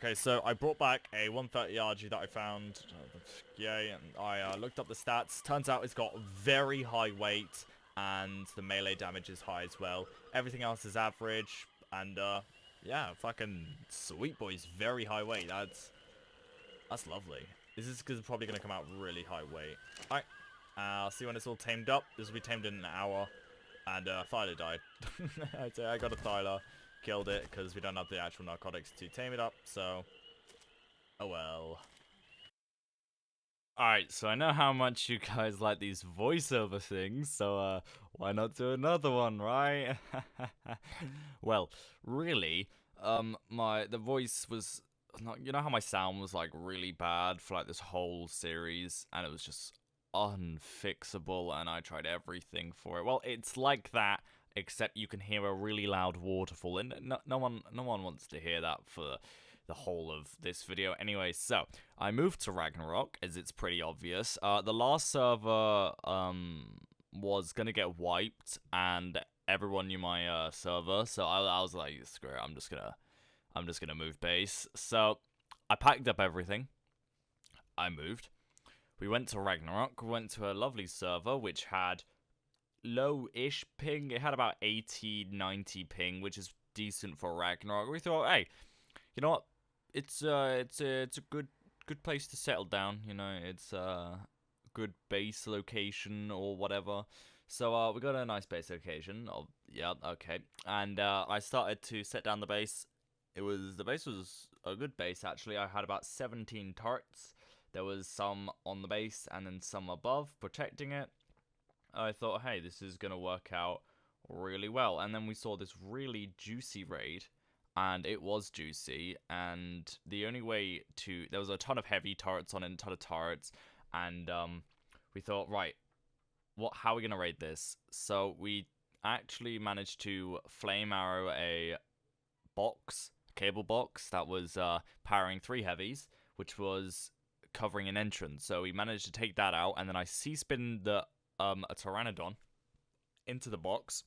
Okay, so I brought back a 130 RG that I found. Yay, and I looked up the stats. Turns out it's got very high weight, and the melee damage is high as well. Everything else is average, and yeah, fucking sweet boys, very high weight. That's lovely. This is probably going to come out really high weight. Alright, I'll see when it's all tamed up. This will be tamed in an hour. And Thyla died. I got a Thyla, killed it, because we don't have the actual narcotics to tame it up, so... Oh well. Alright, so I know how much you guys like these voiceover things, so why not do another one, right? Well, really, the voice was... You know how my sound was, like, really bad for, like, this whole series, and it was just unfixable, and I tried everything for it. Well, it's like that, except you can hear a really loud waterfall, and no one wants to hear that for the whole of this video. Anyway, so I moved to Ragnarok, as it's pretty obvious. The last server was gonna get wiped, and everyone knew my server, so I was like, screw it, I'm just gonna move base. So I packed up everything. I moved. We went to Ragnarok, we went to a lovely server, which had low-ish ping. It had about 80, 90 ping, which is decent for Ragnarok. We thought, hey, you know what? It's a good place to settle down. You know, it's a good base location or whatever. So we got a nice base location. Oh, yeah, okay. And I started to set down the base. The base was a good base actually. I had about 17 turrets. There was some on the base and then some above protecting it. I thought, hey, this is going to work out really well. And then we saw this really juicy raid, and it was juicy. And the only way to... There was a ton of heavy turrets on it, a ton of turrets. And we thought, right, how are we going to raid this? So we actually managed to flame arrow a cable box, that was powering 3 heavies, which was covering an entrance. So we managed to take that out, and then I C-spin a Pteranodon into the box,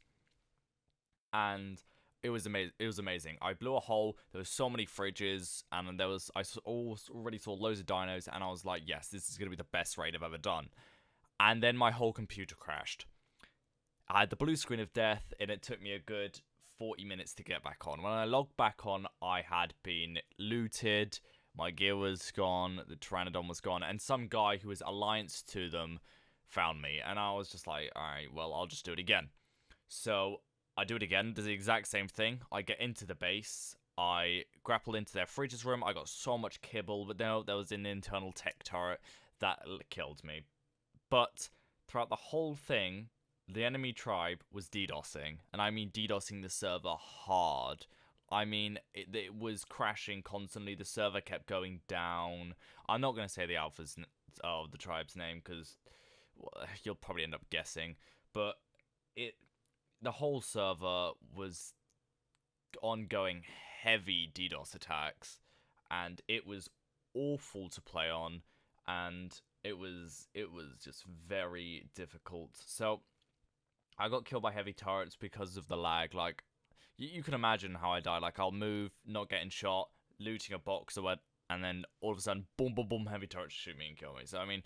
and it was amazing. I blew a hole. There was so many fridges, and I already saw loads of dinos, and I was like, yes, this is gonna be the best raid I've ever done. And then my whole computer crashed. I had the blue screen of death, and it took me a good 40 minutes to get back on. When I logged back on, I had been looted. My gear was gone, the Pteranodon was gone, and some guy who was allianced to them found me, and I was just like, alright, well, I'll just do it again. So, I do it again, does the exact same thing. I get into the base, I grapple into their fridges room, I got so much kibble, but no, there was an internal tech turret that killed me. But, throughout the whole thing, the enemy tribe was DDoSing, and I mean DDoSing the server hard. I mean, it was crashing constantly. The server kept going down. I'm not going to say the ALPHAS of the tribe's name because you'll probably end up guessing. But the whole server was ongoing heavy DDoS attacks, and it was awful to play on, and it was just very difficult. So I got killed by heavy turrets because of the lag. Like, you can imagine how I die. Like, I'll move, not getting shot, looting a box or what, and then all of a sudden, boom, boom, boom, heavy turrets shoot me and kill me. So, I mean,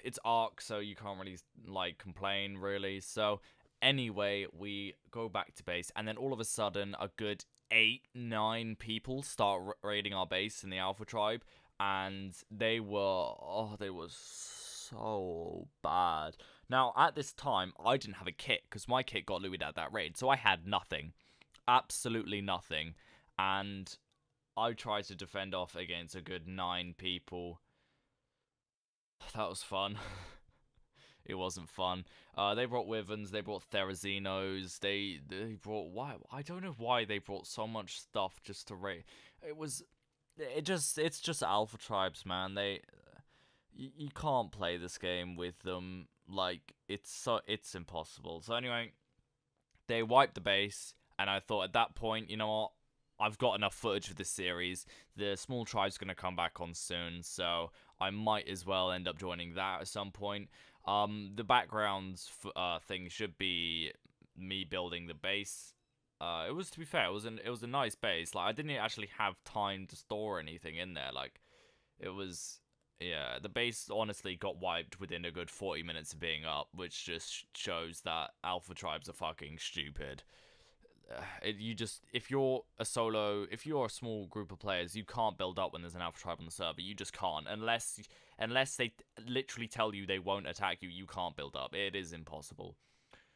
it's Ark, so you can't really, like, complain, really. So, anyway, we go back to base, and then all of a sudden, a good 8, 9 people start raiding our base in the Alpha tribe, and they were so bad. Now, at this time, I didn't have a kit, because my kit got looted at that raid, so I had nothing. Absolutely nothing. And I tried to defend off against a good 9 people. That was fun. It wasn't fun. They brought Wyverns, they brought Therazinos, they brought... Why? I don't know why they brought so much stuff just to raid. It's just Alpha tribes, man. You can't play this game with them. Like, it's impossible. So anyway, they wiped the base, and I thought at that point, you know what? I've got enough footage of this series. The small tribe's going to come back on soon, so I might as well end up joining that at some point. The backgrounds thing should be me building the base it was, to be fair, it was a nice base. Like, I didn't actually have time to store anything in there. Like, it was, yeah, the base honestly got wiped within a good 40 minutes of being up, which just shows that alpha tribes are fucking stupid. If you're a small group of players, you can't build up when there's an alpha tribe on the server. You just can't, unless they literally tell you they won't attack you. You can't build up. It is impossible.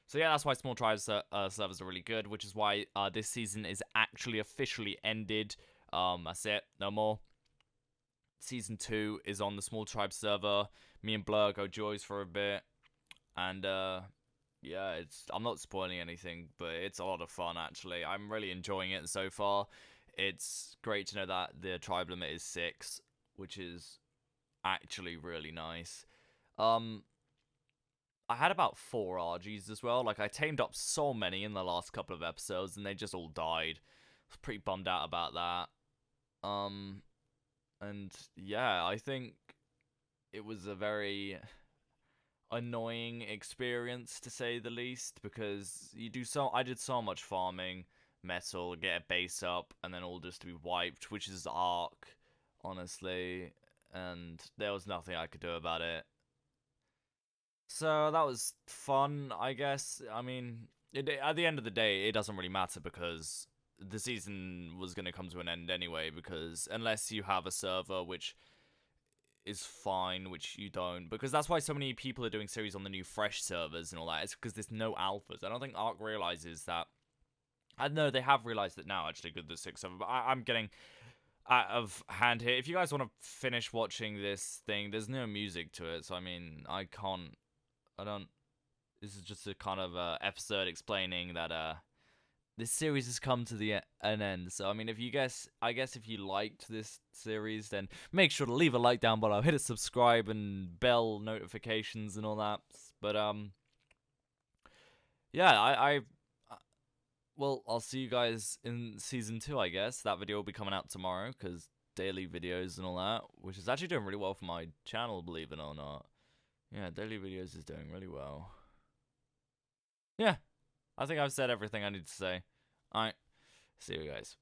So yeah, that's why small tribes servers are really good, which is why this season is actually officially ended. That's it, no more. Season 2 is on the small tribe server. Me and Blur go joys for a bit, and yeah, I'm not spoiling anything, but it's a lot of fun actually. I'm really enjoying it so far. It's great to know that the tribe limit is 6, which is actually really nice. I had about 4 RGs as well. Like, I tamed up so many in the last couple of episodes, and they just all died. I was pretty bummed out about that. And yeah, I think it was a very annoying experience, to say the least, because I did so much farming, metal, get a base up, and then all just to be wiped, which is Ark, honestly, and there was nothing I could do about it. So that was fun, I guess. I mean, at the end of the day, it doesn't really matter because the season was going to come to an end anyway, because unless you have a server which is fine, which you don't, because that's why so many people are doing series on the new fresh servers and all that. It's because there's no alphas. I don't think Ark realizes that. I know they have realized it now, actually, good the 6 server, but I'm getting out of hand here. If you guys want to finish watching this thing, there's no music to it, so I mean, this is just a kind of episode explaining that this series has come to an end. So I mean, I guess if you liked this series, then make sure to leave a like down below, hit a subscribe and bell notifications and all that. But yeah, well, I'll see you guys in season 2, I guess. That video will be coming out tomorrow because daily videos and all that, which is actually doing really well for my channel, believe it or not. Yeah, daily videos is doing really well. Yeah, I think I've said everything I need to say. Alright, see you guys.